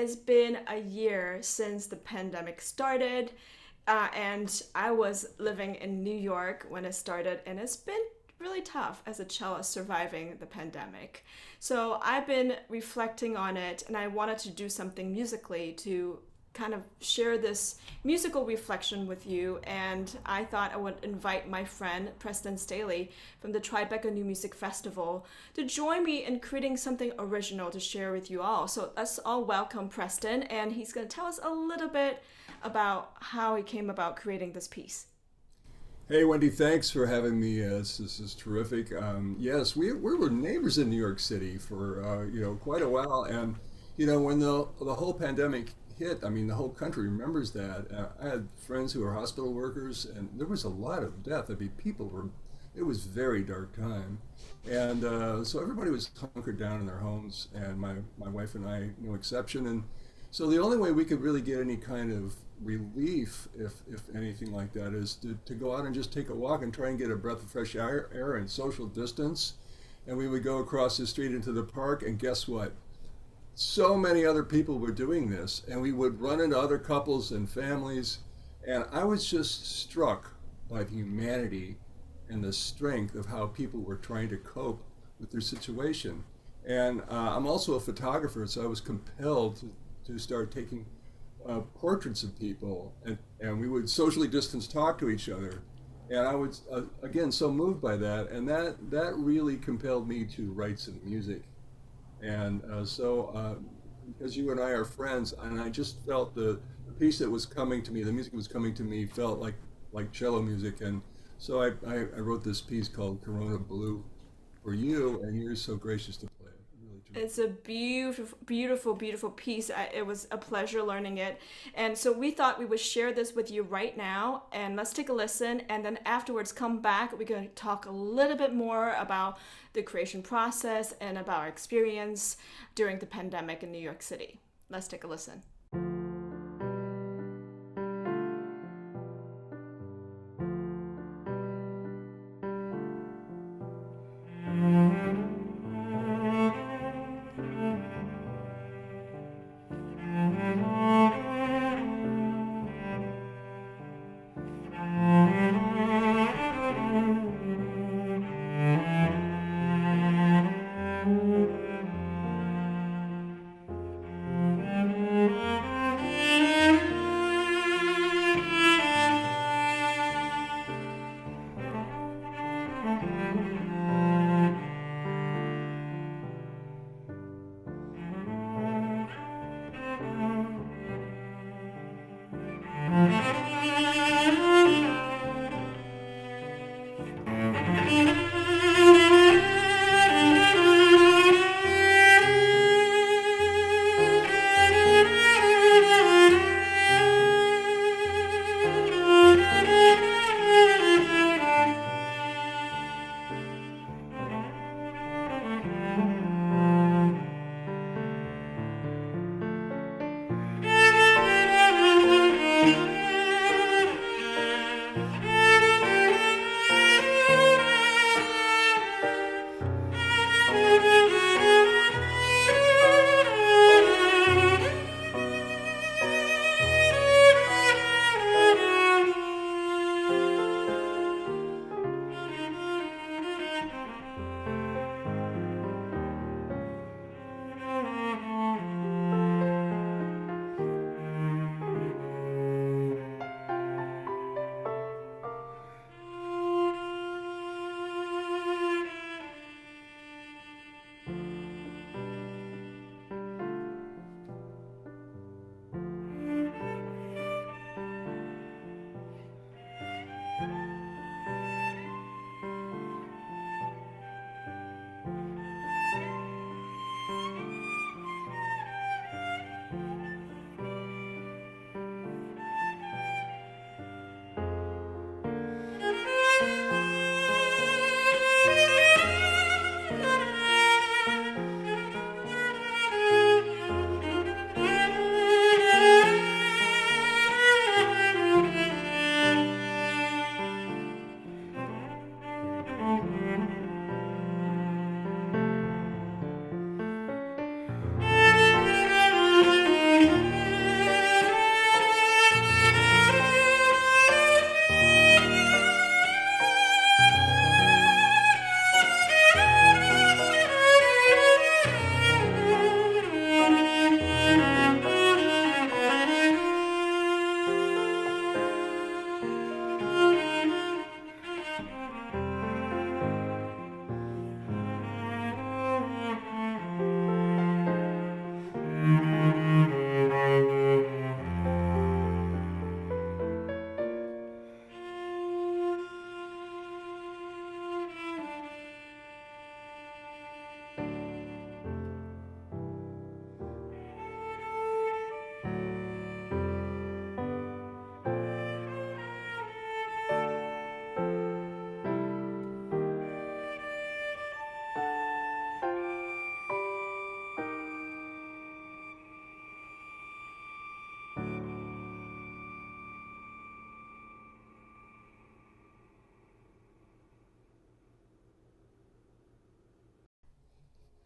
it's been a year since the pandemic started, and I was living in New York when it started, and it's been really tough as a cellist surviving the pandemic. So I've been reflecting on it, and I wanted to do something musically to kind of share this musical reflection with you. And I thought I would invite my friend Preston Stahly from the Tribeca New Music Festival to join me in creating something original to share with you all. So let's all welcome Preston, and he's going to tell us a little bit about how he came about creating this piece. Hey Wendy, thanks for having me. This is terrific. Yes, we were neighbors in New York City for quite a while, and when the whole pandemic hit, I mean the whole country remembers that. I had friends who were hospital workers, and there was a lot of death. I mean, people were. It was a very dark time, and so everybody was hunkered down in their homes, and my wife and I, no exception. And so the only way we could really get any kind of relief, if anything like that, is to go out and just take a walk and try and get a breath of fresh air and social distance. And we would go across the street into the park, and guess what? So many other people were doing this, and we would run into other couples and families. And I was just struck by the humanity and the strength of how people were trying to cope with their situation. And I'm also a photographer, so I was compelled to start taking portraits of people, and we would socially distance talk to each other. And I was, again, so moved by that, and that really compelled me to write some music. And because you and I are friends, and I just felt the piece that was coming to me, the music that was coming to me, felt like cello music. And so I wrote this piece called Corona Blue for you, and you're so gracious to play it. Really, truly. It's a beautiful, beautiful, beautiful piece. It was a pleasure learning it. And so we thought we would share this with you right now. And let's take a listen. And then afterwards, come back. We're going to talk a little bit more about the creation process and about our experience during the pandemic in New York City. Let's take a listen.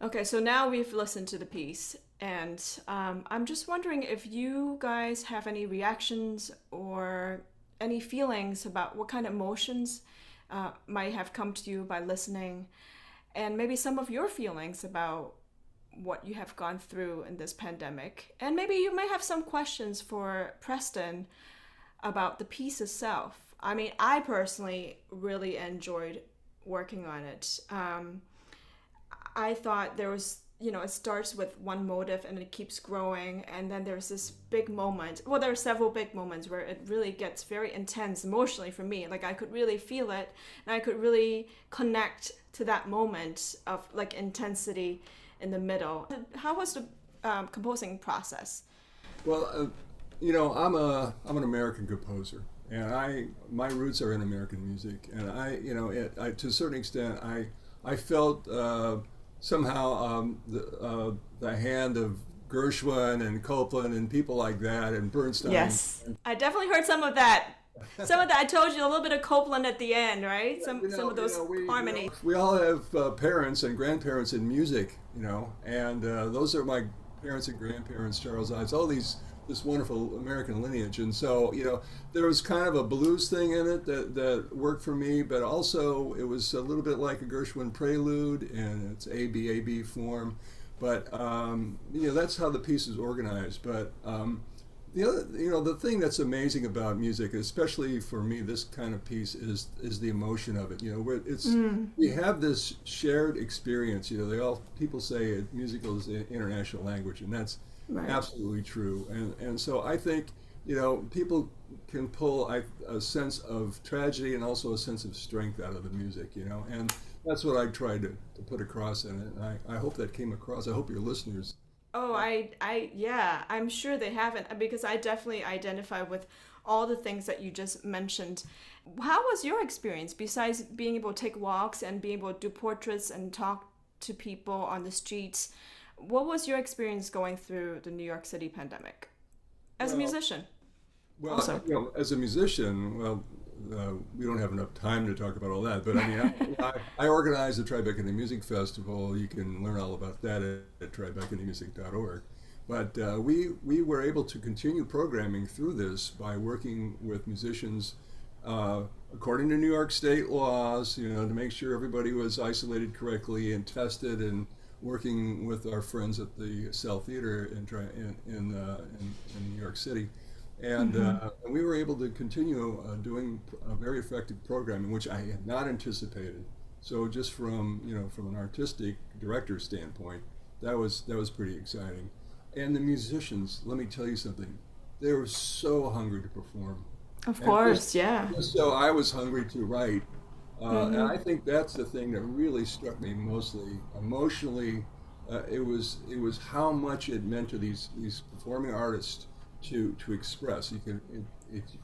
Okay, so now we've listened to the piece, and I'm just wondering if you guys have any reactions or any feelings about what kind of emotions might have come to you by listening, and maybe some of your feelings about what you have gone through in this pandemic. And maybe you may have some questions for Preston about the piece itself. I mean, I personally really enjoyed working on it. I thought there was, it starts with one motive and it keeps growing. And then there's this big moment. Well, there are several big moments where it really gets very intense emotionally for me. Like I could really feel it and I could really connect to that moment of like intensity in the middle. How was the composing process? Well, I'm an American composer, and my roots are in American music, and to a certain extent I felt somehow the hand of Gershwin and Copland and people like that and Bernstein. Yes, I definitely heard some of that. Some of that, I told you a little bit of Copland at the end, right? Some of those harmonies. We all have parents and grandparents in music, and those are my parents and grandparents, Charles Ives, all this wonderful American lineage. And so, there was kind of a blues thing in it that worked for me, but also it was a little bit like a Gershwin prelude in its A-B form. But, that's how the piece is organized. But the other, the thing that's amazing about music, especially for me, this kind of piece is the emotion of it. Where we have this shared experience. People say musical is an international language, and that's right. Absolutely true. And so I think people can pull a sense of tragedy and also a sense of strength out of the music. And that's what I tried to put across in it. And I hope that came across. I hope your listeners. Oh, yeah, I'm sure they haven't, because I definitely identify with all the things that you just mentioned. How was your experience besides being able to take walks and being able to do portraits and talk to people on the streets? What was your experience going through the New York City pandemic as a musician? Well, as a musician, we don't have enough time to talk about all that, but I mean, I organized the Tribeca Music Festival. You can learn all about that at tribecanamusic.org. But we were able to continue programming through this by working with musicians according to New York State laws, to make sure everybody was isolated correctly and tested, and working with our friends at the Cell Theater in New York City. And we were able to continue doing a very effective programming, which I had not anticipated. So just from an artistic director standpoint, that was pretty exciting. And the musicians, let me tell you something, they were so hungry to perform. Of course, yeah. So I was hungry to write. And I think that's the thing that really struck me mostly emotionally. It was how much it meant to these performing artists to express.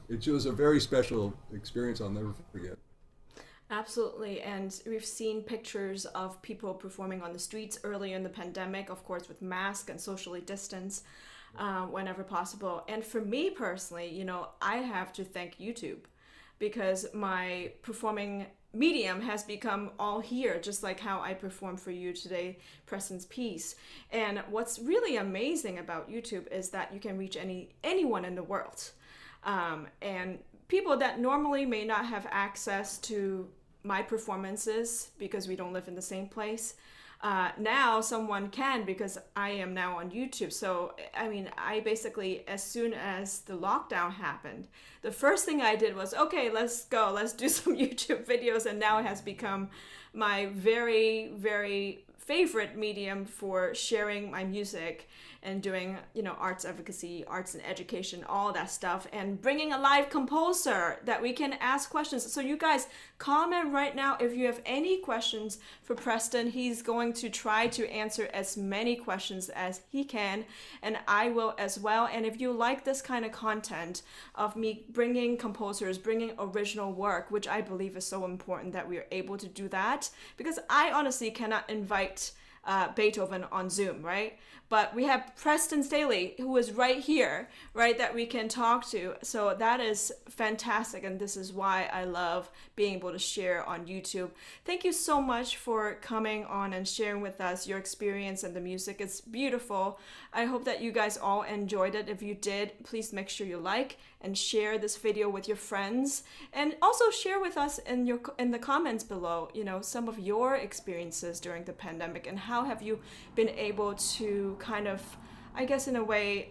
It was a very special experience I'll never forget. Absolutely, and we've seen pictures of people performing on the streets earlier in the pandemic, of course with masks and socially distanced whenever possible. And for me personally, I have to thank YouTube, because my performing medium has become all here, just like how I performed for you today, Preston's piece. And what's really amazing about YouTube is that you can reach anyone in the world. And people that normally may not have access to my performances because we don't live in the same place, now someone can, because I am now on YouTube. So, I mean, I basically, as soon as the lockdown happened, the first thing I did was, okay, let's do some YouTube videos. And now it has become my very, very favorite medium for sharing my music and doing, arts advocacy, arts and education, all that stuff, and bringing a live composer that we can ask questions. So you guys comment right now if you have any questions for Preston. He's going to try to answer as many questions as he can, and I will as well. And if you like this kind of content of me bringing composers, bringing original work, which I believe is so important that we are able to do that, because I honestly cannot invite Beethoven on Zoom, right? but we have Preston Stahly, who is right here, right, that we can talk to. So that is fantastic, and this is why I love being able to share on YouTube. Thank you so much for coming on and sharing with us your experience and the music. It's beautiful. I hope that you guys all enjoyed it. If you did, please make sure you like and share this video with your friends, and also share with us in the comments below, you know, some of your experiences during the pandemic, and how have you been able to kind of, I guess in a way,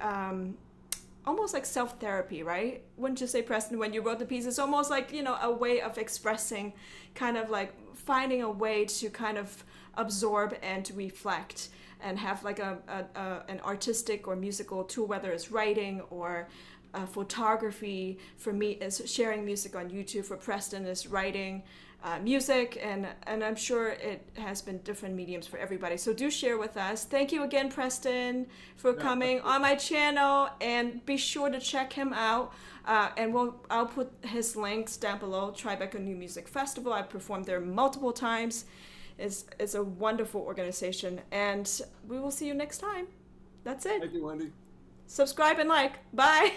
almost like self-therapy, right? Wouldn't you say, Preston, when you wrote the piece, it's almost like, you know, a way of expressing, kind of like finding a way to kind of absorb and to reflect and have like an artistic or musical tool, whether it's writing or photography. For me is sharing music on YouTube. For Preston is writing music, and I'm sure it has been different mediums for everybody. So do share with us. Thank you again, Preston, for coming on my channel, and be sure to check him out. And I'll put his links down below. Tribeca New Music Festival. I've performed there multiple times. It's a wonderful organization, and we will see you next time. That's it. Thank you, Wendy. Subscribe and like. Bye.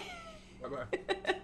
Bye-bye.